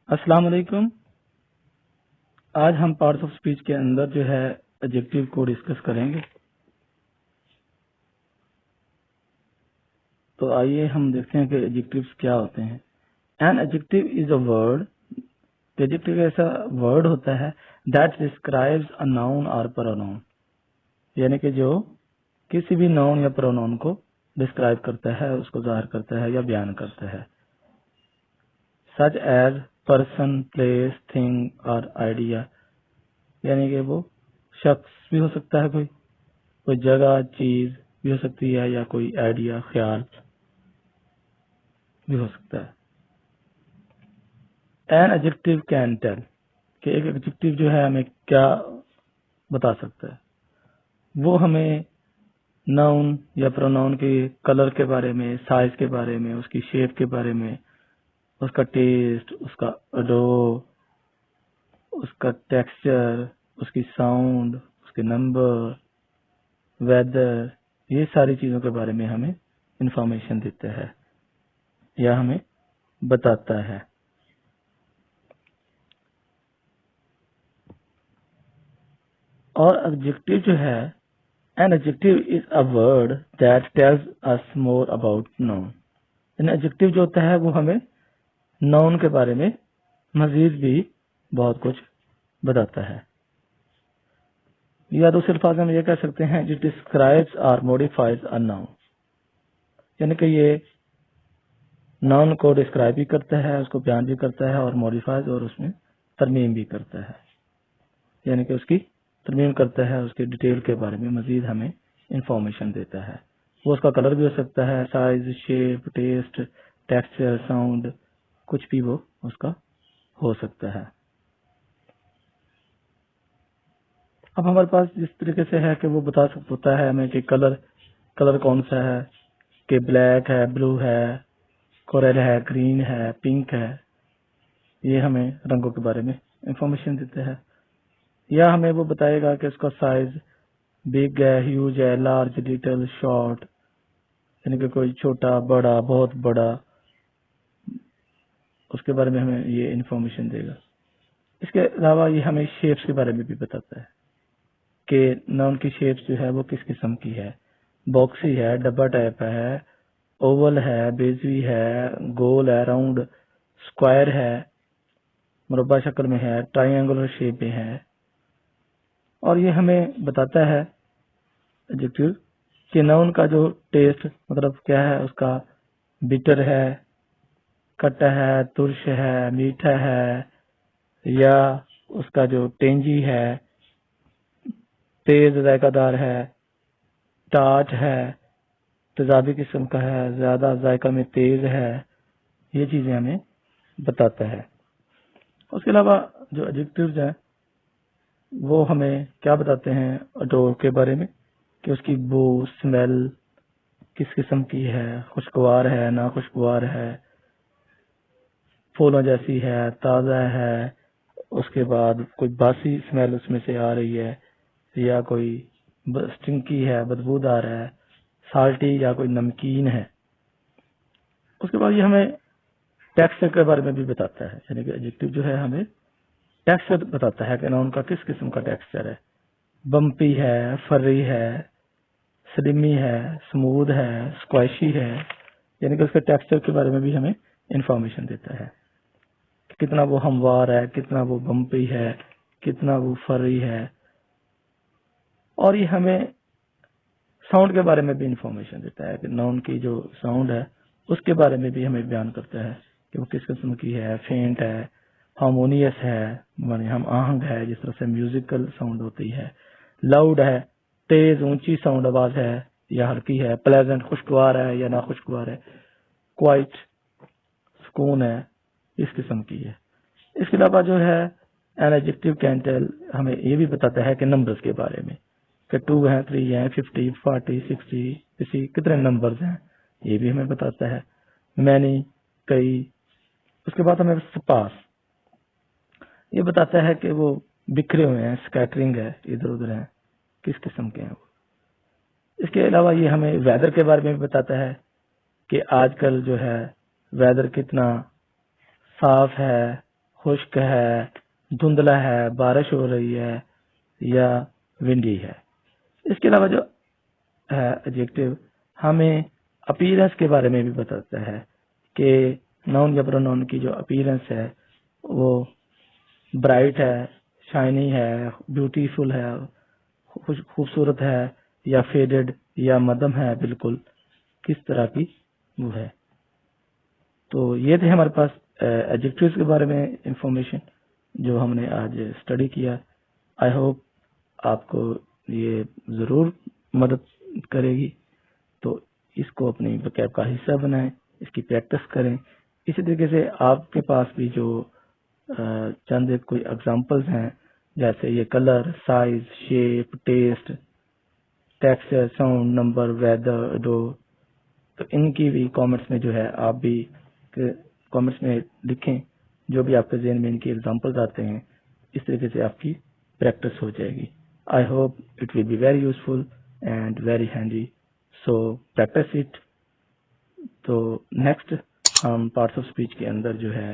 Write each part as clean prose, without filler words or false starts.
السلام علیکم. آج ہم پارٹس آف اسپیچ کے اندر جو ہے ایڈجیکٹیو کو ڈسکس کریں گے. تو آئیے ہم دیکھتے ہیں کہ ایڈجیکٹیوز کیا ہوتے ہیں. An adjective is a word. Adjective ایسا ورڈ ہوتا ہے that describes a noun or pronoun, یعنی کہ جو کسی بھی ناؤن یا پروناؤن کو ڈسکرائب کرتا ہے، اس کو ظاہر کرتا ہے یا بیان کرتا ہے. Such as person, place, thing اور آئیڈیا، یعنی کہ وہ شخص بھی ہو سکتا ہے، کوئی جگہ، چیز بھی ہو سکتی ہے، یا کوئی آئیڈیا، خیال بھی ہو سکتا ہے. این ایڈجیکٹیو کین ٹیل، کہ ایک ایڈجیکٹیو جو ہے ہمیں کیا بتا سکتا ہے. وہ ہمیں ناؤن یا پروناؤن کے کلر کے بارے میں، سائز کے بارے میں، اس کی شیپ کے بارے میں، اس کا ٹیسٹ، اس کا اڈو، اس کا ٹیکسچر، اس کی ساؤنڈ، اس کے نمبر، ویدر، یہ ساری چیزوں کے بارے میں ہمیں انفارمیشن دیتا ہے یا ہمیں بتاتا ہے. اور ایڈجیکٹیو جو ہے، an adjective is a word that tells us more about noun. In adjective جو ہوتا ہے وہ ہمیں ناؤن کے بارے میں مزید بھی بہت کچھ بتاتا ہے. یا دوسرے الفاظ میں ہم یہ کہہ سکتے ہیں it describes or modifies a noun، یعنی کہ یہ ناؤن کو ڈسکرائب بھی کرتا ہے، اس کو بیان بھی کرتا ہے، اور موڈیفائز، اور اس میں ترمیم بھی کرتا ہے، یعنی کہ اس کی ترمیم کرتا ہے، اس کے ڈیٹیل کے بارے میں مزید ہمیں انفارمیشن دیتا ہے. وہ اس کا کلر بھی ہو سکتا ہے، size, shape, test, texture, sound, کچھ بھی وہ اس کا ہو سکتا ہے. اب ہمارے پاس جس طریقے سے ہے کہ وہ بتا سکتا ہے ہمیں کہ کلر کون سا ہے، کہ بلیک ہے، بلو ہے، کورل ہے، گرین ہے، پنک ہے، یہ ہمیں رنگوں کے بارے میں انفارمیشن دیتا ہے. یا ہمیں وہ بتائے گا کہ اس کا سائز بگ ہے، ہیوج ہے، لارج، لٹل، شارٹ، یعنی کہ کوئی چھوٹا، بڑا، بہت بڑا، اس کے بارے میں ہمیں یہ انفارمیشن دے گا. اس کے علاوہ یہ ہمیں شیپس کے بارے میں بھی بتاتا ہے کہ ناؤن کی شیپس جو ہے وہ کس قسم کی ہے. باکسی ہے، ڈبا ٹائپ ہے، اوول ہے، بیزوی ہے، گول ہے، راؤنڈ، اسکوائر ہے، مربع شکل میں ہے، ٹرائی اینگولر شیپ میں ہے. اور یہ ہمیں بتاتا ہے ایڈجیکٹیو کہ ناؤن کا جو ٹیسٹ مطلب کیا ہے، اس کا بٹر ہے، کٹا ہے، ترش ہے، میٹھا ہے، یا اس کا جو ٹینجی ہے، تیز ذائقہ دار ہے، ٹاٹ ہے، تیزابی قسم کا ہے، زیادہ ذائقہ میں تیز ہے. یہ چیزیں ہمیں بتاتا ہے. اس کے علاوہ جو ایڈجیکٹیوز ہیں وہ ہمیں کیا بتاتے ہیں اڈور کے بارے میں، کہ اس کی بو، سمیل کس قسم کی ہے، خوشگوار ہے، ناخوشگوار ہے، پھولوں جیسی ہے، تازہ ہے، اس کے بعد کوئی باسی سمیل اس میں سے آ رہی ہے، یا کوئی سٹنکی ہے، بدبودار ہے، سالٹی یا کوئی نمکین ہے. اس کے بعد یہ ہمیں ٹیکسچر کے بارے میں بھی بتاتا ہے، یعنی کہ ایڈجیکٹیو جو ہے ہمیں ٹیکسچر بتاتا ہے کہ ناؤن کا کس قسم کا ٹیکسچر ہے. بمپی ہے، فری ہے، سلمی ہے، سموتھ ہے، اسکوائشی ہے، یعنی کہ اس کے ٹیکسچر کے بارے میں بھی ہمیں انفارمیشن دیتا ہے کہ کتنا وہ ہموار ہے، کتنا وہ بمپی ہے، کتنا وہ فری ہے. اور یہ ہمیں ساؤنڈ کے بارے میں بھی انفارمیشن دیتا ہے کہ ناؤن کی جو ساؤنڈ ہے اس کے بارے میں بھی ہمیں بیان کرتا ہے کہ وہ کس قسم کی ہے، فینٹ ہے، ہارمونیس ہے، یعنی ہم آہنگ ہے، جس طرح سے میوزیکل ساؤنڈ ہوتی ہے، لاؤڈ ہے، تیز اونچی ساؤنڈ آواز ہے یا ہلکی ہے، پلیزنٹ خوشگوار ہے یا ناخوشگوار ہے، کوائٹ سکون ہے، اس قسم کی ہے. اس کے علاوہ جو ہے این ایڈجیکٹیو کین ٹیل ہمیں یہ بھی بتاتا ہے کہ نمبرز کے بارے میں، کہ 2 ہیں، 3 ہیں، 50، 40، 60، اسی کتنے نمبرز ہیں، یہ بھی ہمیں بتاتا ہے. مینی، کئی. اس کے بعد ہمیں سپاس یہ بتاتا ہے کہ وہ بکھرے ہوئے ہیں، سکیٹرنگ ہے، ادھر ادھر ہیں، کس قسم کے ہیں وہ. اس کے علاوہ یہ ہمیں ویدر کے بارے میں بھی بتاتا ہے کہ آج کل جو ہے ویدر کتنا صاف ہے، خشک ہے، دھندلا ہے، بارش ہو رہی ہے یا ونڈی ہے۔ اس کے علاوہ جو ہے ایڈجیکٹو ہمیں اپیرنس کے بارے میں بھی بتاتا ہے کہ ناؤن یا پروناؤن کی جو اپیرنس ہے وہ برائٹ ہے، شائنی ہے، بیوٹیفل ہے، خوبصورت ہے، یا فیڈڈ یا مدھم ہے، بالکل کس طرح کی وہ ہے۔ تو یہ تھے ہمارے پاس ایڈجیکٹوز کے بارے میں انفارمیشن جو ہم نے آج اسٹڈی کیا۔ آئی ہوپ آپ کو یہ ضرور مدد کرے گی، تو اس کو اپنی وکیب کا حصہ بنائیں، اس کی پریکٹس کریں۔ اسی طریقے سے آپ کے پاس بھی جو چند کوئی اگزامپلز ہیں، جیسے یہ colour, size, shape, test, texture, sound, number, weather, do, تو ان کی بھی کامنٹس میں جو ہے آپ بھی کامنٹس میں لکھیں، جو بھی آپ کے ذہن میں ان کی ایگزامپلز آتے ہیں، اس طریقے سے آپ کی پریکٹس ہو جائے گی۔ I hope it will be very useful and very handy, so practice it. تو نیکسٹ ہم پارٹس آف اسپیچ کے اندر جو ہے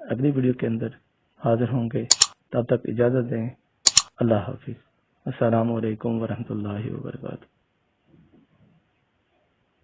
اگلی ویڈیو کے اندر حاضر ہوں گے۔ تب تک اجازت دیں، اللہ حافظ، السلام علیکم ورحمۃ اللہ وبرکاتہ۔